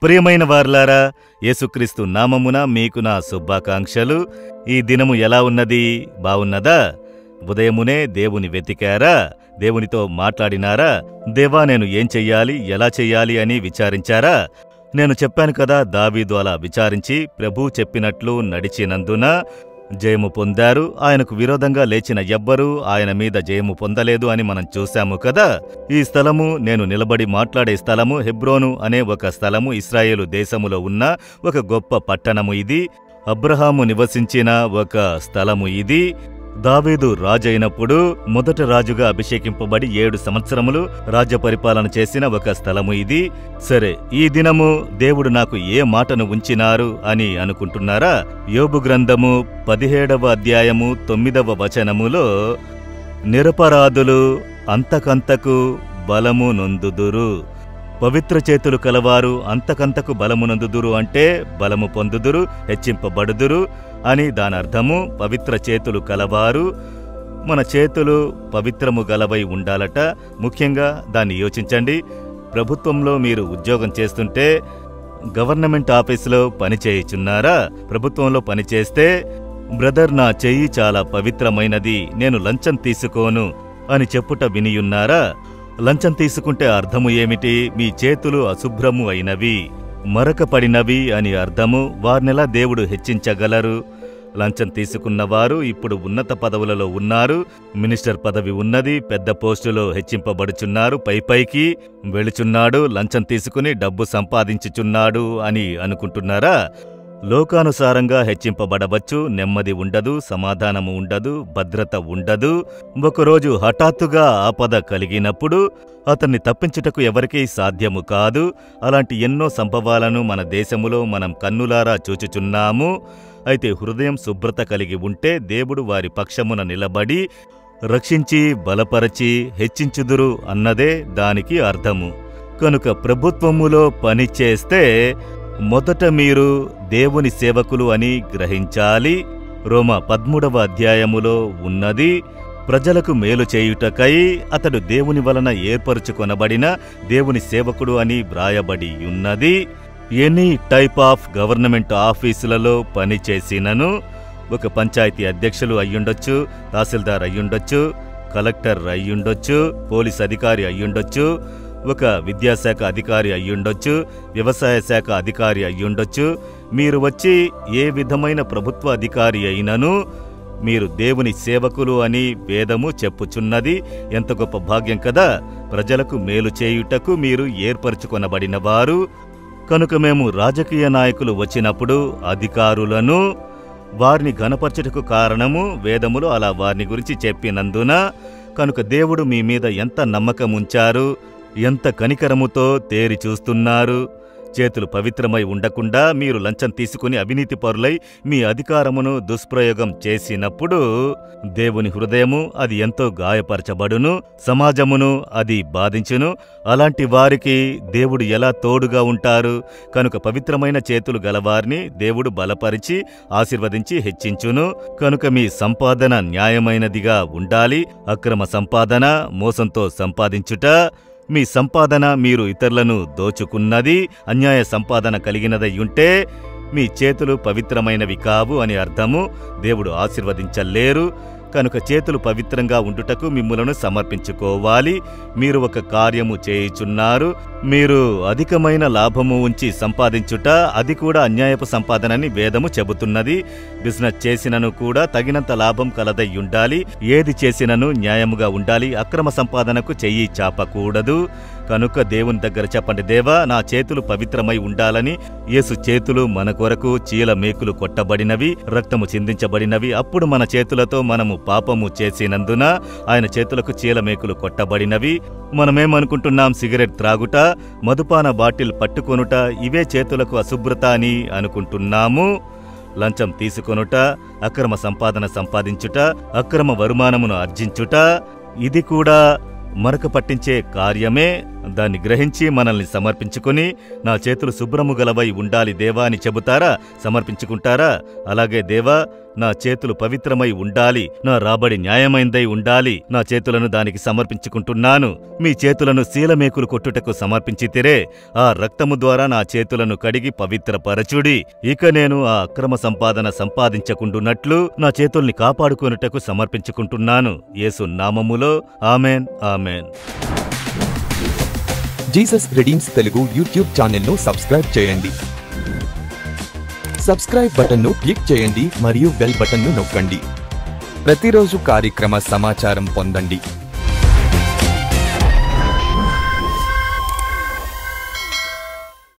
ప్రియమైన వారలారా, యేసుక్రీస్తు నామమున మీకు నా శుభాకాంక్షలు. ఈ దినము ఎలా ఉన్నది? బావున్నదా? ఉదయమునే దేవుని వెతికారా? దేవునితో మాట్లాడినారా? దేవా, నేను ఏం చెయ్యాలి, ఎలా చెయ్యాలి అని విచారించారా? నేను చెప్పాను కదా, దావీదు అలా విచారించి ప్రభు చెప్పినట్లు నడిచినందున జయము పొందారు. ఆయనకు విరోధంగా లేచిన ఎవ్వరూ ఆయన మీద జయము పొందలేదు అని మనం చూశాము కదా. ఈ స్థలము, నేను నిలబడి మాట్లాడే స్థలము, హెబ్రోను అనే ఒక స్థలము, ఇశ్రాయేలు దేశములో ఉన్న ఒక గొప్ప పట్టణము ఇది. అబ్రహాము నివసించిన ఒక స్థలము ఇది. దావీదు రాజైనప్పుడు మొదట రాజుగా అభిషేకింపబడి 7 సంవత్సరములు రాజ్య పరిపాలన చేసిన ఒక స్థలము ఇది. సరే, ఈ దినము దేవుడు నాకు ఏ మాటను ఉంచినారు అని అనుకుంటున్నారా? యోబు గ్రంథము 17వ అధ్యాయము 9వ వచనములో, నిరపరాధులు అంతకంతకు బలము నొందుదురు, పవిత్ర చేతులు కలవారు అంతకంతకు బలము నొందుదురు అంటే బలము పొందుదురు, హెచ్చింపబడుదురు అని దాని అర్థము. పవిత్ర చేతులు కలవారు, మన చేతులు పవిత్రము గలవై ఉండాలట. ముఖ్యంగా దాన్ని యోచించండి. ప్రభుత్వంలో మీరు ఉద్యోగం చేస్తుంటే, గవర్నమెంట్ ఆఫీసులో పని చేయుచున్నారా? ప్రభుత్వంలో పనిచేస్తే, బ్రదర్, నా చెయ్యి చాలా పవిత్రమైనది, నేను లంచం తీసుకోను అని చెప్పుట వినియున్నారా? లంచం తీసుకుంటే అర్థము ఏమిటి? మీ చేతులు అశుభ్రము అయినవి, మరకపడినవి అని అర్థము. వారినెలా దేవుడు హెచ్చించగలరు? లంచం తీసుకున్నవారు ఇప్పుడు ఉన్నత పదవులలో ఉన్నారు, మినిస్టర్ పదవి ఉన్నది, పెద్ద పోస్టులో హెచ్చింపబడుచున్నారు, పైకి వెళుచున్నాడు, లంచం తీసుకుని డబ్బు సంపాదించుచున్నాడు అని అనుకుంటున్నారా? లోకానుసారంగా హెచ్చింపబడవచ్చు, నెమ్మది ఉండదు, సమాధానము ఉండదు, భద్రత ఉండదు. ఒకరోజు హఠాత్తుగా ఆపద కలిగినప్పుడు అతన్ని తప్పించుటకు ఎవరికీ సాధ్యము కాదు. అలాంటి ఎన్నో సంభవాలను మన దేశములో మనం కన్నులారా చూచుచున్నాము. అయితే హృదయం శుభ్రత కలిగి ఉంటే దేవుడు వారి పక్షమున నిలబడి రక్షించి బలపరచి హెచ్చించుదురు అన్నదే దానికి అర్థము. కనుక ప్రభుత్వములో పనిచేస్తే మొదట మీరు దేవుని సేవకులు అని గ్రహించాలి. రోమా 13వ అధ్యాయములో ఉన్నది, ప్రజలకు మేలు చేయుటకై అతడు దేవుని వలన ఏర్పరుచుకొనబడిన దేవుని సేవకుడు అని వ్రాయబడి ఉన్నది. ఎనీ టైప్ ఆఫ్ గవర్నమెంట్ ఆఫీసులలో పనిచేసినను, ఒక పంచాయతీ అధ్యక్షులు అయ్యుండొచ్చు, తహసీల్దార్ అయ్యుండొచ్చు, కలెక్టర్ అయ్యుండొచ్చు, పోలీస్ అధికారి అయ్యుండొచ్చు, ఒక విద్యాశాఖ అధికారి అయ్యుండొచ్చు, వ్యవసాయ శాఖ అధికారి అయ్యుండొచ్చు. మీరు వచ్చి ఏ విధమైన ప్రభుత్వ అధికారి అయినను మీరు దేవుని సేవకులు అని వేదము చెప్పుచున్నది. ఎంత గొప్ప భాగ్యం కదా! ప్రజలకు మేలు చేయుటకు మీరు ఏర్పరచుకొనబడినవారు. కనుక మేము రాజకీయ నాయకులు వచ్చినప్పుడు అధికారులను, వారిని ఘనపరచుటకు కారణము వేదములు అలా వారిని గురించి చెప్పినందున. కనుక దేవుడు మీ మీద ఎంత నమ్మకముంచారు, ఎంత కనికరముతో తేరి చూస్తున్నారు. చేతులు పవిత్రమై ఉండకుండా మీరు లంచం తీసుకుని అవినీతి పరులై మీ అధికారమును దుష్ప్రయోగం చేసినప్పుడు దేవుని హృదయము అది ఎంతో గాయపరచబడును, సమాజమును అది బాధించును. అలాంటి వారికి దేవుడు ఎలా తోడుగా ఉంటారు? కనుక పవిత్రమైన చేతులు గలవారిని దేవుడు బలపరిచి ఆశీర్వదించి హెచ్చించును. కనుక మీ సంపాదన న్యాయమైనదిగా ఉండాలి. అక్రమ సంపాదన, మోసంతో సంపాదించుట, మీ సంపాదన మీరు ఇతరులను దోచుకున్నది, అన్యాయ సంపాదన కలిగినదయ్యుంటే మీ చేతులు పవిత్రమైనవి కావు అని అర్థము. దేవుడు ఆశీర్వదించలేరు. కనుక చేతులు పవిత్రంగా ఉండుటకు మిమ్ములను సమర్పించుకోవాలి. మీరు ఒక కార్యము చేయుచున్నారు, మీరు అధికమైన లాభము ఉంచి సంపాదించుట, అది కూడా అన్యాయపు సంపాదనని వేదము చెబుతున్నది. బిజినెస్ చేసినను కూడా తగినంత లాభం కలదయ్యుండాలి. ఏది చేసినను న్యాయముగా ఉండాలి. అక్రమ సంపాదనకు చెయ్యి చాపకూడదు. కనుక దేవుని దగ్గర చెప్పండి, దేవా, నా చేతులు పవిత్రమై ఉండాలని. యేసు చేతులు మన కొరకు చీల మేకులు కొట్టబడినవి, రక్తము చిందించబడినవి. అప్పుడు మన చేతులతో మనము పాపము చేసినందున ఆయన చేతులకు చీల మేకులు కొట్టబడినవి. మనమేమనుకుంటున్నాం? సిగరెట్ త్రాగుట, మదుపాన బాటిల్ పట్టుకొనుట ఇవే చేతులకు అశుభ్రత అని అనుకుంటున్నాము. లంచం తీసుకొనుట, అక్రమ సంపాదన సంపాదించుట, అక్రమ వరుమానమును ఆర్జించుట, ఇది కూడా మరక పట్టించే కార్యమే. దాన్ని గ్రహించి మనల్ని సమర్పించుకుని, నా చేతులు శుభ్రము గలవై ఉండాలి దేవా అని చెబుతారా? సమర్పించుకుంటారా? అలాగే దేవా, నా చేతులు పవిత్రమై ఉండాలి, నా రాబడి న్యాయమైందై ఉండాలి. నా చేతులను దానికి సమర్పించుకుంటున్నాను. మీ చేతులను శీలమేకులు కొట్టుటకు సమర్పించితిరే, ఆ రక్తము ద్వారా నా చేతులను కడిగి పవిత్రపరచుడి. ఇక నేను ఆ అక్రమ సంపాదన సంపాదించకుండునట్లు నా చేతుల్ని కాపాడుకొనుటకు సమర్పించుకుంటున్నాను. యేసు నామములో amen, amen. Jesus redeems Telugu YouTube ఛానల్ను సబ్స్క్రైబ్ చేయండి. సబ్స్క్రైబ్ బటన్ను క్లిక్ చేయండి మరియు బెల్ బటన్ను నొక్కండి. ప్రతిరోజు కార్యక్రమ సమాచారం పొందండి.